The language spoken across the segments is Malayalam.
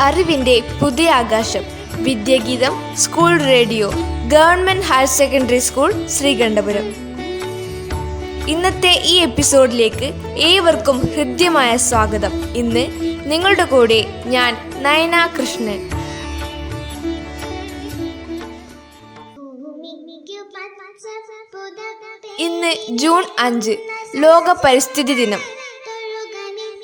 അറിവിൻ്റെ പുതിയ ആകാശം Vidyageetham school radio government higher secondary school Sreekandapuram. ഇന്നത്തെ ഈ എപ്പിസോഡിലേക്ക് ഏവർക്കും ഹൃദ്യമായ സ്വാഗതം. ഇന്ന് നിങ്ങളുടെ കൂടെ ഞാൻ നയന കൃഷ്ണൻ. ഇന്ന് ജൂൺ 5 ലോക പരിസ്ഥിതി ദിനം.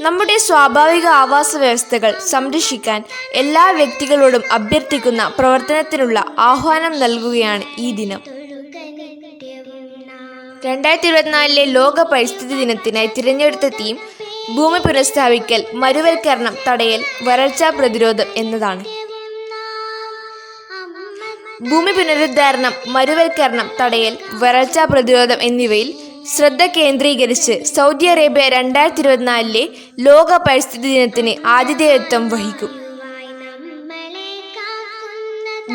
നമ്മുടെ സ്വാഭാവിക ആവാസ വ്യവസ്ഥകൾ സംരക്ഷിക്കാൻ എല്ലാ വ്യക്തികളോടും അഭ്യർത്ഥിക്കുന്ന പ്രവർത്തനത്തിനുള്ള ആഹ്വാനം നൽകുകയാണ് ഈ ദിനം. 2024 ലോക പരിസ്ഥിതി ദിനത്തിനായി തിരഞ്ഞെടുത്ത തീം ഭൂമി പുനഃസ്ഥാപിക്കൽ, മരുവൽക്കരണം തടയൽ, വരൾച്ച പ്രതിരോധം എന്നതാണ്. ഭൂമി പുനരുദ്ധാരണം, മരുവൽക്കരണം തടയൽ, വരൾച്ച പ്രതിരോധം എന്നിവയിൽ ശ്രദ്ധ കേന്ദ്രീകരിച്ച് സൗദി അറേബ്യ 2024 ലോക പരിസ്ഥിതി ദിനത്തിന് ആതിഥേയത്വം വഹിക്കും.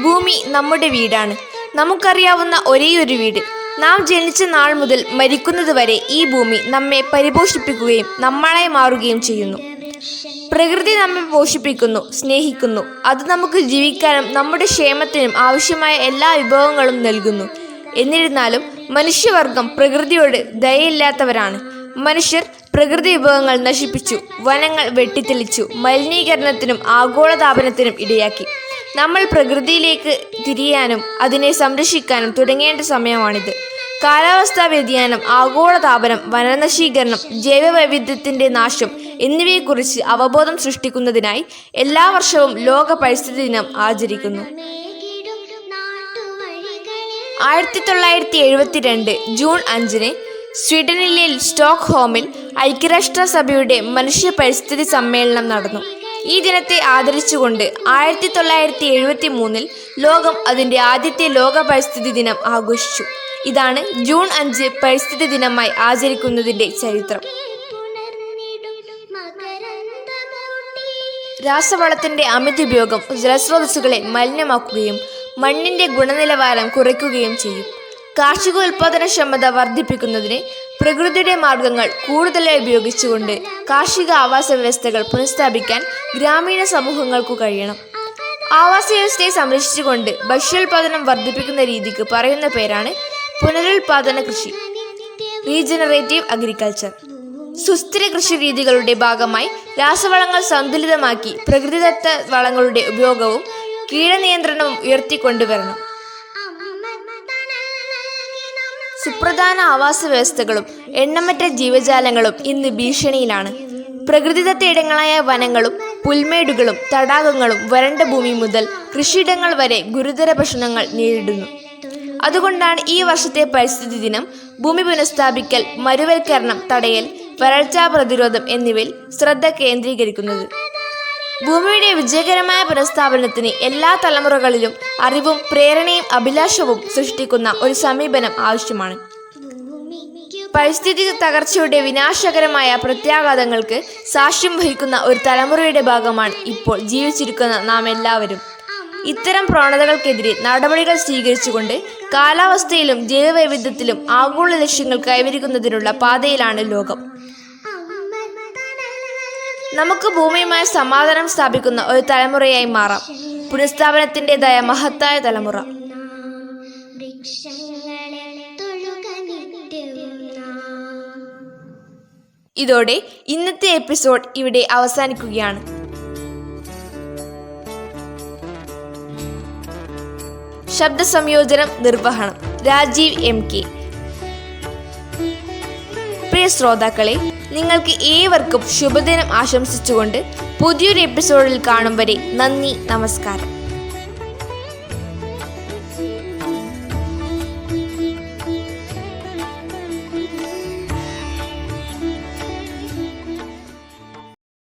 ഭൂമി നമ്മുടെ വീടാണ്. നമുക്കറിയാവുന്ന ഒരേയൊരു വീട്. നാം ജനിച്ച നാൾ മുതൽ മരിക്കുന്നതുവരെ ഈ ഭൂമി നമ്മെ പരിപോഷിപ്പിക്കുകയും നമ്മളായി മാറുകയും ചെയ്യുന്നു. പ്രകൃതി നമ്മെ പോഷിപ്പിക്കുന്നു, സ്നേഹിക്കുന്നു. അത് നമുക്ക് ജീവിക്കാനും നമ്മുടെ ക്ഷേമത്തിനും ആവശ്യമായ എല്ലാ വിഭവങ്ങളും നൽകുന്നു. എന്നിരുന്നാലും മനുഷ്യവർഗം പ്രകൃതിയോട് ദയയില്ലാത്തവരാണ്. മനുഷ്യർ പ്രകൃതി വിഭവങ്ങൾ നശിപ്പിച്ചു, വനങ്ങൾ വെട്ടിത്തെളിച്ചു, മലിനീകരണത്തിനും ആഗോളതാപനത്തിനും ഇടയാക്കി. നമ്മൾ പ്രകൃതിയിലേക്ക് തിരിയാനും അതിനെ സംരക്ഷിക്കാനും തുടങ്ങേണ്ട സമയമാണിത്. കാലാവസ്ഥാ വ്യതിയാനം, ആഗോളതാപനം, വനനശീകരണം, ജൈവവൈവിധ്യത്തിൻ്റെ നാശം എന്നിവയെക്കുറിച്ച് അവബോധം സൃഷ്ടിക്കുന്നതിനായി എല്ലാ വർഷവും ലോക പരിസ്ഥിതി ദിനം ആചരിക്കുന്നു. 1972 ജൂൺ 5 സ്വീഡനിലെ സ്റ്റോക്ക്ഹോമിൽ ഐക്യരാഷ്ട്രസഭയുടെ മനുഷ്യ പരിസ്ഥിതി സമ്മേളനം നടന്നു. ഈ ദിനത്തെ ആദരിച്ചുകൊണ്ട് 1973 ലോകം അതിൻ്റെ ആദ്യത്തെ ലോക പരിസ്ഥിതി ദിനം ആഘോഷിച്ചു. ഇതാണ് ജൂൺ 5 പരിസ്ഥിതി ദിനമായി ആചരിക്കുന്നതിൻ്റെ ചരിത്രം. രാസവളത്തിൻ്റെ അമിതോപയോഗം ജലസ്രോതസ്സുകളെ മലിനമാക്കുകയും മണ്ണിൻ്റെ ഗുണനിലവാരം കുറയ്ക്കുകയും ചെയ്യും. കാർഷികോൽപാദനക്ഷമത വർദ്ധിപ്പിക്കുന്നതിന് പ്രകൃതിയുടെ മാർഗങ്ങൾ കൂടുതലായി ഉപയോഗിച്ചുകൊണ്ട് കാർഷിക ആവാസ വ്യവസ്ഥകൾ പുനഃസ്ഥാപിക്കാൻ ഗ്രാമീണ സമൂഹങ്ങൾക്കു കഴിയണം. ആവാസ വ്യവസ്ഥയെ സംരക്ഷിച്ചുകൊണ്ട് ഭക്ഷ്യോൽപാദനം വർദ്ധിപ്പിക്കുന്ന രീതിക്ക് പറയുന്ന പേരാണ് പുനരുൽപാദന കൃഷി, റീജനറേറ്റീവ് അഗ്രികൾച്ചർ. സുസ്ഥിര കൃഷി രീതികളുടെ ഭാഗമായി രാസവളങ്ങൾ സന്തുലിതമാക്കി പ്രകൃതിദത്ത വളങ്ങളുടെ ഉപയോഗവും കീടനിയന്ത്രണവും ഉയർത്തിക്കൊണ്ടുവരണം. സുപ്രധാന ആവാസ വ്യവസ്ഥകളും എണ്ണമറ്റ ജീവജാലങ്ങളും ഇന്ന് ഭീഷണിയിലാണ്. പ്രകൃതിദത്ത ഇടങ്ങളായ വനങ്ങളും പുൽമേടുകളും തടാകങ്ങളും വരണ്ട ഭൂമി മുതൽ കൃഷിയിടങ്ങൾ വരെ ഗുരുതര പ്രശ്നങ്ങൾ നേരിടുന്നു. അതുകൊണ്ടാണ് ഈ വർഷത്തെ പരിസ്ഥിതി ദിനം ഭൂമി പുനഃസ്ഥാപിക്കൽ, മരുവൽക്കരണം തടയൽ, വരൾച്ചാ പ്രതിരോധം എന്നിവയിൽ ശ്രദ്ധ കേന്ദ്രീകരിക്കുന്നത്. ഭൂമിയുടെ വിജയകരമായ പുനഃസ്ഥാപനത്തിന് എല്ലാ തലമുറകളിലും അറിവും പ്രേരണയും അഭിലാഷവും സൃഷ്ടിക്കുന്ന ഒരു സമീപനം ആവശ്യമാണ്. പരിസ്ഥിതി തകർച്ചയുടെ വിനാശകരമായ പ്രത്യാഘാതങ്ങൾക്ക് സാക്ഷ്യം വഹിക്കുന്ന ഒരു തലമുറയുടെ ഭാഗമാണ് ഇപ്പോൾ ജീവിച്ചിരിക്കുന്ന നാം എല്ലാവരും. ഇത്തരം പ്രവണതകൾക്കെതിരെ നടപടികൾ സ്വീകരിച്ചുകൊണ്ട് കാലാവസ്ഥയിലും ജൈവവൈവിധ്യത്തിലും ആഗോള ലക്ഷ്യങ്ങൾ കൈവരിക്കുന്നതിനുള്ള പാതയിലാണ് ലോകം. നമുക്ക് ഭൂമിയുമായി സമാധാനം സ്ഥാപിക്കുന്ന ഒരു തലമുറയായി മാറാം. പുനഃസ്ഥാപനത്തിൻ്റെതായ മഹത്തായ തലമുറ. ഇതോടെ ഇന്നത്തെ എപ്പിസോഡ് ഇവിടെ അവസാനിക്കുകയാണ്. ശബ്ദ സംയോജനം നിർവഹണം രാജീവ് MK. പ്രിയ ശ്രോതാക്കളെ, നിങ്ങൾക്ക് ഏവർക്കും ശുഭദിനം ആശംസിച്ചുകൊണ്ട് പുതിയൊരു എപ്പിസോഡിൽ കാണും വരെ നന്ദി, നമസ്കാരം.